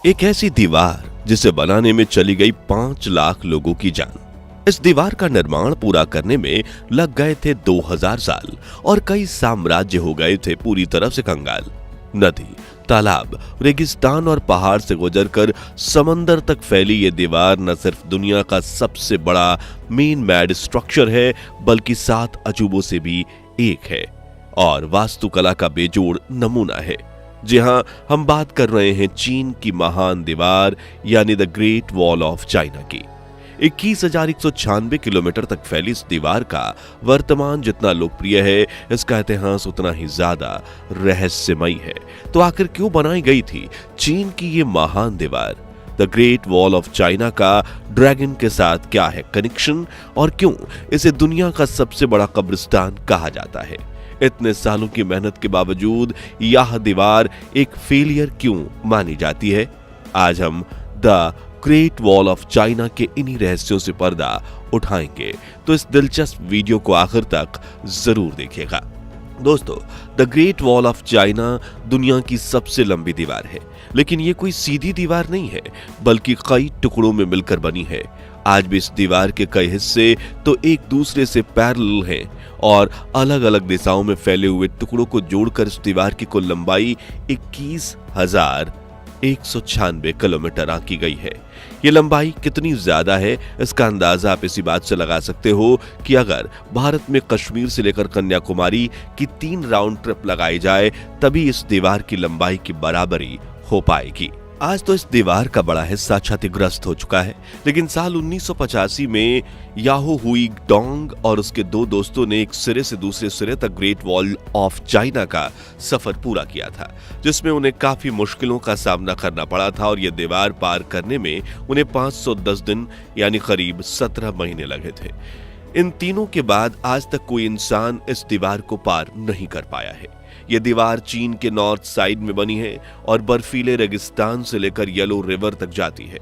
एक ऐसी दीवार जिसे बनाने में चली गई 5 लाख लोगों की जान। इस दीवार का निर्माण पूरा करने में लग गए थे 2000 साल और कई साम्राज्य हो गए थे पूरी तरह से कंगाल। नदी, तालाब, रेगिस्तान और पहाड़ से गुजरकर समंदर तक फैली ये दीवार न सिर्फ दुनिया का सबसे बड़ा मेन मैड स्ट्रक्चर है, बल्कि 7 अजूबों से भी एक है और वास्तुकला का बेजोड़ नमूना है। जी हां, हम बात कर रहे हैं चीन की महान दीवार यानी the great wall of China की। 21,196 किलोमीटर तक फैली इस दीवार का वर्तमान जितना लोकप्रिय है, इसका इतिहास उतना ही ज्यादा रहस्यमयी है। तो आखिर क्यों बनाई गई थी चीन की ये महान दीवार? The great wall of China का ड्रैगन के साथ क्या है कनेक्शन और क्यों इसे दुनिया का सबसे बड़ा कब्रिस्तान कहा जाता है? इतने सालों की मेहनत के बावजूद यह दीवार एक फेलियर क्यों मानी जाती है? आज हम the great wall of China के इन्हीं रहस्यों से पर्दा उठाएंगे, तो इस दिलचस्प वीडियो को आखिर तक जरूर देखिएगा। दोस्तों, the great wall of China दुनिया की सबसे लंबी दीवार है, लेकिन ये कोई सीधी दीवार नहीं है, बल्कि कई टुकड़ों में मिलकर बनी है। आज भी इस दीवार के कई हिस्से तो एक दूसरे से पैरेलल हैं और अलग अलग दिशाओं में फैले हुए टुकड़ों को जोड़कर इस दीवार की कुल लंबाई 21,196 किलोमीटर आंकी गई है। ये लंबाई कितनी ज्यादा है, इसका अंदाजा आप इसी बात से लगा सकते हो कि अगर भारत में कश्मीर से लेकर कन्याकुमारी की 3 राउंड ट्रिप लगाई जाए, तभी इस दीवार की लंबाई की बराबरी हो पाएगी। आज तो इस दीवार का बड़ा हिस्सा क्षतिग्रस्त हो चुका है, लेकिन साल 1985 में याहो हुई डोंग और उसके 2 दोस्तों ने एक सिरे से दूसरे सिरे तक ग्रेट वॉल ऑफ चाइना का सफर पूरा किया था, जिसमें उन्हें काफी मुश्किलों का सामना करना पड़ा था और यह दीवार पार करने में उन्हें 510 दिन यानी करीब 17 महीने लगे थे। इन तीनों के बाद आज तक कोई इंसान इस दीवार को पार नहीं कर पाया है। यह दीवार चीन के नॉर्थ साइड में बनी है और बर्फीले रेगिस्तान से लेकर येलो रिवर तक जाती है।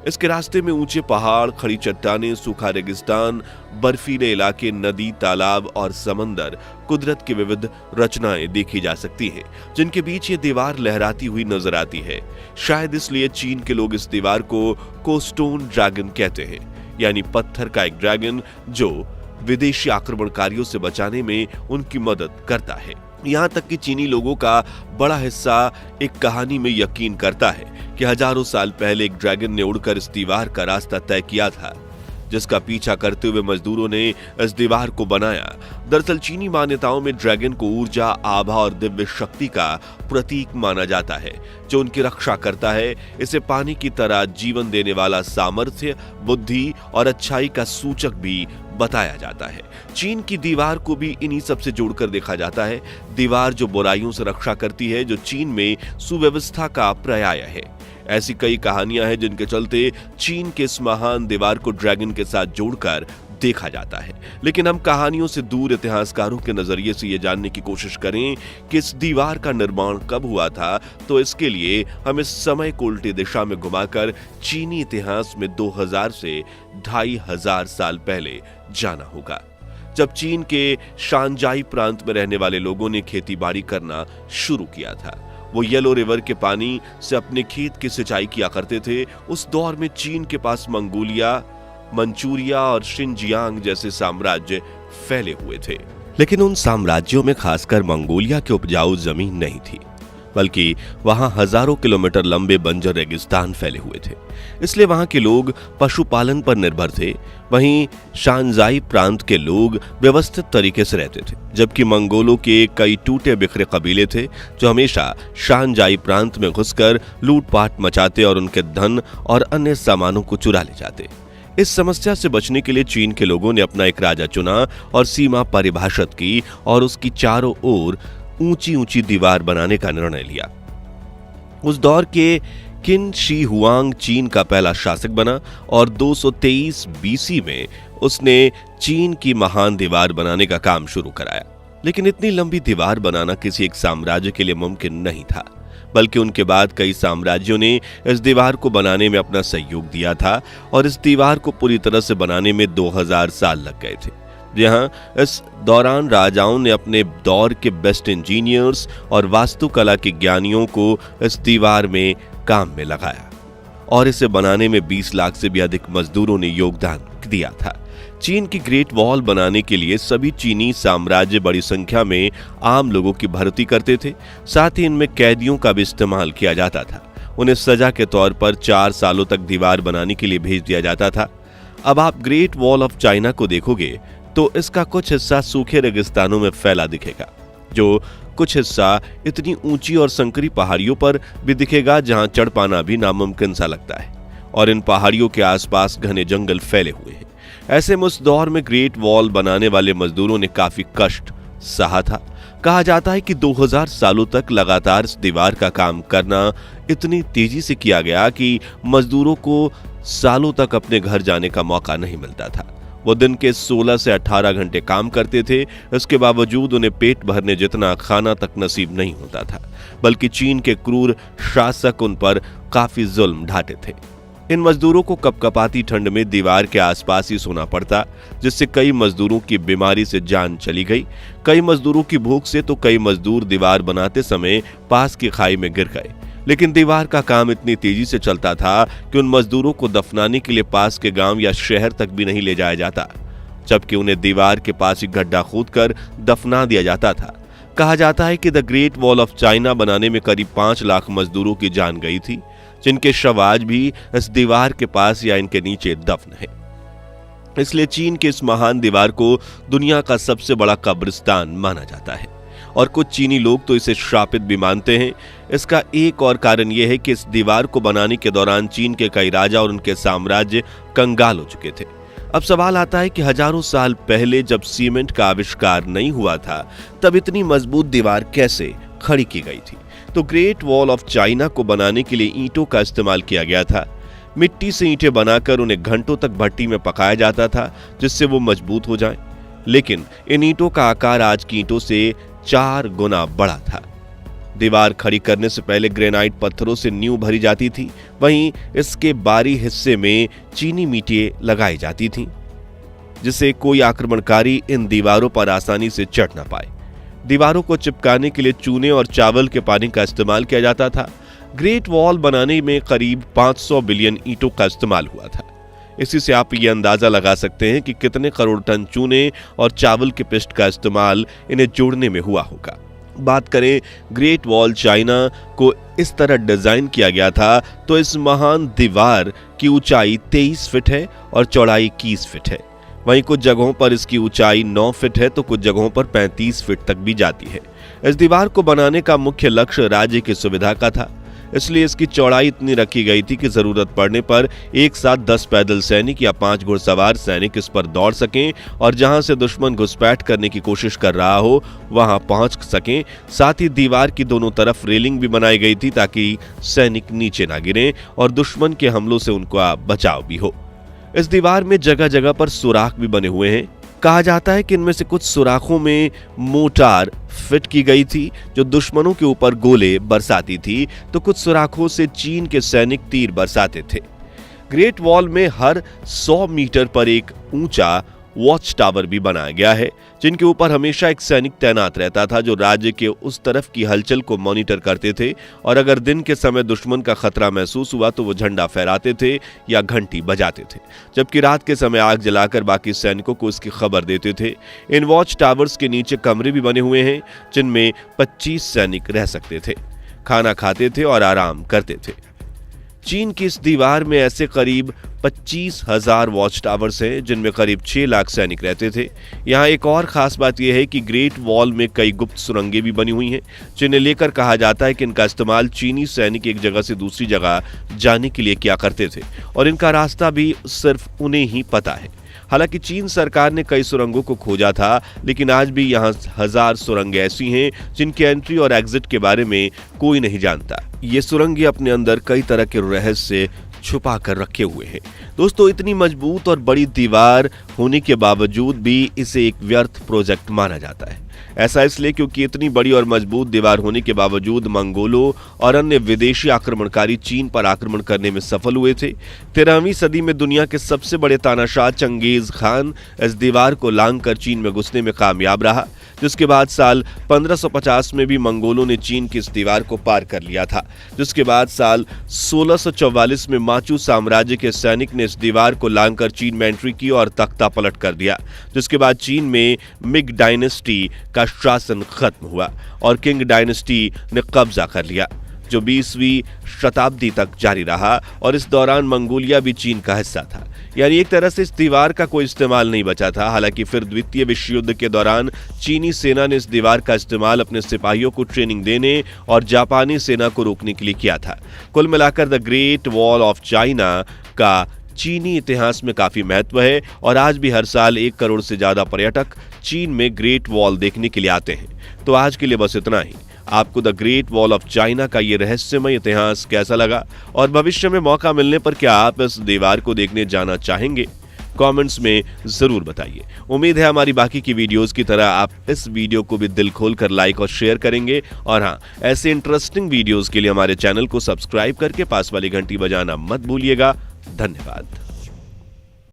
इसके रास्ते में ऊंचे पहाड़, खड़ी चट्टानें, सूखा रेगिस्तान, बर्फीले इलाके, नदी, तालाब और समंदर, कुदरत की विविध रचनाएं देखी जा सकती हैं, जिनके बीच ये दीवार लहराती हुई नजर आती है। शायद इसलिए चीन के लोग इस दीवार को कोस्टोन ड्रैगन कहते हैं, यानी पत्थर का एक ड्रैगन जो विदेशी आक्रमणकारियों से बचाने में उनकी मदद करता है। यहाँ तक कि चीनी लोगों का बड़ा हिस्सा एक कहानी में यकीन करता है कि हजारों साल पहले एक ड्रैगन ने उड़कर इस दीवार का रास्ता तय किया था, जिसका पीछा करते हुए मजदूरों ने इस दीवार को बनाया। दरअसल चीनी मान्यताओं में ड्रैगन को ऊर्जा, आभा और दिव्य शक्ति का प्रतीक माना जाता है, जो उनकी रक्षा करता है। इसे पानी की तरह जीवन देने वाला सामर्थ्य, बुद्धि और अच्छाई का सूचक भी बताया जाता है। चीन की दीवार को भी इन्हीं सब से जोड़कर देखा जाता है। दीवार जो बुराइयों से रक्षा करती है, जो चीन में सुव्यवस्था का पर्याय है। ऐसी कई कहानियां हैं जिनके चलते चीन के इस महान दीवार को ड्रैगन के साथ जोड़कर देखा जाता है। लेकिन हम कहानियों से दूर इतिहासकारों के नजरिए से ये जानने की कोशिश करें कि इस दीवार का निर्माण कब हुआ था, तो इसके लिए हम इस समय को उल्टी दिशा में घुमाकर चीनी इतिहास में 2000 से 2500 साल पहले जाना होगा, जब चीन के शानजाई प्रांत में रहने वाले लोगों ने खेती बाड़ी करना शुरू किया था। वो येलो रिवर के पानी से अपने खेत की सिंचाई किया करते थे। उस दौर में चीन के पास मंगोलिया, मंचूरिया और शिनजियांग जैसे साम्राज्य फैले हुए थे, लेकिन उन साम्राज्यों में खासकर मंगोलिया की उपजाऊ जमीन नहीं थी, बल्कि वहां हजारों किलोमीटर लंबे बंजर रेगिस्तान फैले हुए थे। इसलिए वहां के लोग पशुपालन पर निर्भर थे। वहीं शानजाई प्रांत के लोग व्यवस्थित तरीके से रहते थे, जबकि मंगोलों के कई टूटे बिखरे कबीले थे जो हमेशा शानजाई प्रांत में घुसकर लूटपाट मचाते और उनके धन और अन्य सामानों को चुरा ले जाते। इस समस्या से बचने के लिए चीन के लोगों ने अपना एक राजा चुना और सीमा परिभाषित की और उसकी चारों ओर ऊंची ऊंची दीवार बनाने का निर्णय लिया। उस दौर के किन शी हुआंग चीन का पहला शासक बना और 223 बीसी में उसने चीन की महान दीवार बनाने का काम शुरू कराया। लेकिन इतनी लंबी दीवार बनाना किसी एक साम्राज्य के लिए मुमकिन नहीं था, बल्कि उनके बाद कई साम्राज्यों ने इस दीवार को बनाने में अपना सहयोग दिया था और इस दीवार को पूरी तरह से बनाने में 2000 साल लग गए थे। जहां इस दौरान राजाओं ने अपने दौर के बेस्ट इंजीनियर्स और वास्तुकला के ज्ञानियों को इस दीवार में काम में लगाया और इसे बनाने में 20 लाख से भी अधिक मजदूरों ने योगदान दिया था। चीन की ग्रेट वॉल बनाने के लिए सभी चीनी साम्राज्य बड़ी संख्या में आम लोगों की भर्ती करते थे। साथ ही इनमें कैदियों का भी इस्तेमाल किया जाता था। उन्हें सजा के तौर पर 4 सालों तक दीवार बनाने के लिए भेज दिया जाता था। अब आप ग्रेट वॉल ऑफ चाइना को देखोगे तो इसका कुछ हिस्सा सूखे रेगिस्तानों में फैला दिखेगा, जो कुछ हिस्सा इतनी ऊंची और संकरी पहाड़ियों पर भी दिखेगा जहां चढ़ पाना भी नामुमकिन सा लगता है। और इन पहाड़ियों के आसपास घने जंगल फैले हुए हैं। ऐसे में उस दौर में ग्रेट वॉल बनाने वाले मजदूरों ने काफी कष्ट सहा था। कहा जाता है कि 2000 सालों तक लगातार इस दीवार का काम करना इतनी तेजी से किया गया कि मजदूरों को सालों तक अपने घर जाने का मौका नहीं मिलता था। वो दिन के 16 से 18 घंटे काम करते थे। इसके बावजूद उन्हें पेट भरने जितना खाना तक नसीब नहीं होता था, बल्कि चीन के क्रूर शासक उन पर काफी जुल्म ढाते थे। इन मजदूरों को कपकपाती ठंड में दीवार के आसपास ही सोना पड़ता, जिससे कई मजदूरों की बीमारी से जान चली गई। कई मजदूरों की भूख से तो कई मजदूर दीवार बनाते समय पास की खाई में गिर गए। लेकिन दीवार का काम इतनी तेजी से चलता था कि उन मजदूरों को दफनाने के लिए पास के गांव या शहर तक भी नहीं ले जाया जाता, जबकि उन्हें दीवार के पास ही गड्ढा खोदकर दफना दिया जाता था। कहा जाता है कि the great wall of China बनाने में करीब 5 लाख मजदूरों की जान गई थी, जिनके शव आज भी इस दीवार के पास या इनके नीचे दफन है। इसलिए चीन के इस महान दीवार को दुनिया का सबसे बड़ा कब्रिस्तान माना जाता है और कुछ चीनी लोग तो इसे श्रापित भी मानते हैं। इसका एक और कारण यह है कि इस दीवार को बनाने के दौरान चीन के कई राजा और उनके साम्राज्य कंगाल हो चुके थे। अब सवाल आता है कि हजारों साल पहले जब सीमेंट का आविष्कार नहीं हुआ था, तब इतनी मजबूत दीवार कैसे खड़ी की गई थी? तो ग्रेट वॉल ऑफ चाइना को बनाने के लिए ईंटों का इस्तेमाल किया गया था। मिट्टी से ईंटें बनाकर उन्हें घंटों तक भट्टी में पकाया जाता था, जिससे वो मजबूत हो जाएं। लेकिन इन ईंटों का आकार आज की ईंटों से 4 गुना बड़ा था। दीवार खड़ी करने से पहले ग्रेनाइट पत्थरों से नींव भरी जाती थी। वहीं इसके बाहरी हिस्से में चीनी ईंटें लगाई जाती थीं, जिससे कोई आक्रमणकारी इन दीवारों पर आसानी से चढ़ न पाए। दीवारों को चिपकाने के लिए चूने और चावल के पानी का इस्तेमाल किया जाता था। ग्रेट वॉल बनाने में करीब 500 बिलियन ईंटों का इस्तेमाल हुआ था। इसी से आप ये अंदाजा लगा सकते हैं कि कितने करोड़ टन चूने और चावल के पिष्ट का इस्तेमाल इन्हें जोड़ने में हुआ होगा। बात करें ग्रेट वॉल चाइना को इस तरह डिजाइन किया गया था, तो इस महान दीवार की ऊंचाई 23 फीट है और चौड़ाई 21 फीट है। वहीं कुछ जगहों पर इसकी ऊंचाई 9 फीट है तो कुछ जगहों पर 35 फीट तक भी जाती है। इस दीवार को बनाने का मुख्य लक्ष्य राज्य की सुविधा का था, इसलिए इसकी चौड़ाई इतनी रखी गई थी कि जरूरत पड़ने पर एक साथ 10 पैदल सैनिक या 5 घुड़सवार सैनिक इस पर दौड़ सकें और जहां से दुश्मन घुसपैठ करने की कोशिश कर रहा हो वहां पहुंच सकें। साथ ही दीवार की दोनों तरफ रेलिंग भी बनाई गई थी ताकि सैनिक नीचे ना गिरें और दुश्मन के हमलों से उनका बचाव भी हो। इस दीवार में जगह जगह पर सुराख भी बने हुए हैं। कहा जाता है कि इनमें से कुछ सुराखों में मोटार फिट की गई थी जो दुश्मनों के ऊपर गोले बरसाती थी, तो कुछ सुराखों से चीन के सैनिक तीर बरसाते थे। ग्रेट वॉल में हर 100 मीटर पर एक ऊंचा वॉच टावर भी बनाया गया है, जिनके ऊपर हमेशा एक सैनिक तैनात रहता था जो राज्य के उस तरफ की हलचल को मॉनिटर करते थे और अगर दिन के समय दुश्मन का खतरा महसूस हुआ तो वो झंडा फहराते थे या घंटी बजाते थे, जबकि रात के समय आग जलाकर बाकी सैनिकों को इसकी खबर देते थे। इन वॉच टावर्स के नीचे कमरे भी बने हुए हैं जिनमें 25 सैनिक रह सकते थे, खाना खाते थे और आराम करते थे। चीन की इस दीवार में ऐसे करीब 25,000 वॉच टावर्स हैं जिनमें करीब 6 लाख सैनिक रहते थे। यहाँ एक और खास बात यह है कि ग्रेट वॉल में कई गुप्त सुरंगें भी बनी हुई हैं, जिन्हें लेकर कहा जाता है कि इनका इस्तेमाल चीनी सैनिक एक जगह से दूसरी जगह जाने के लिए किया करते थे और इनका रास्ता भी सिर्फ उन्हें ही पता है। हालांकि चीन सरकार ने कई सुरंगों को खोजा था, लेकिन आज भी यहाँ 1000 सुरंगें ऐसी हैं जिनके एंट्री और एग्जिट के बारे में कोई नहीं जानता। ये सुरंगें अपने अंदर कई तरह के रहस्य छुपा कर रखे हुए हैं। दोस्तों, इतनी मजबूत और बड़ी दीवार होने के बावजूद भी इसे एक व्यर्थ प्रोजेक्ट माना जाता है। ऐसा इसलिए क्योंकि इतनी बड़ी और मजबूत दीवार होने के बावजूद मंगोलों और अन्य विदेशी आक्रमणकारी चीन पर आक्रमण करने में सफल हुए थे। 13वीं सदी में दुनिया के सबसे बड़े तानाशाह चंगेज खान इस दीवार को लांघकर चीन में घुसने में कामयाब रहा, जिसके बाद साल 1550 में भी मंगोलों ने चीन की इस दीवार को पार कर लिया था। जिसके बाद साल 1644 में माचू साम्राज्य के सैनिक ने इस दीवार को लांघकर चीन में एंट्री की और तख्ता पलट कर दिया। जिसके बाद चीन में मिग डायनेस्टी का शासन खत्म हुआ और किंग डायनेस्टी ने कब्जा कर लिया, जो 20वीं शताब्दी तक जारी रहा और इस दौरान मंगोलिया भी चीन का हिस्सा था। यानी एक तरह से इस दीवार का कोई इस्तेमाल नहीं बचा था। हालांकि फिर द्वितीय विश्व युद्ध के दौरान चीनी सेना ने इस दीवार का इस्तेमाल अपने सिपाहियों को ट्रेनिंग देने और जापानी सेना को रोकने के लिए किया था। कुल मिलाकर the great wall of China का चीनी इतिहास में काफी महत्व है और आज भी हर साल 1 करोड़ से ज्यादा पर्यटक चीन में ग्रेट वॉल देखने के लिए आते हैं। तो आज के लिए बस इतना ही। आपको the great wall of China का ये रहस्यमय इतिहास कैसा लगा और भविष्य में मौका मिलने पर क्या आप इस दीवार को देखने जाना चाहेंगे? कमेंट्स में जरूर बताइए। उम्मीद है हमारी बाकी की वीडियोस की तरह आप इस वीडियो को भी दिल खोलकर लाइक और शेयर करेंगे। और हाँ, ऐसे इंटरेस्टिंग वीडियोस के लिए हमारे चैनल को सब्सक्राइब करके पास वाली घंटी बजाना मत भूलिएगा। धन्यवाद।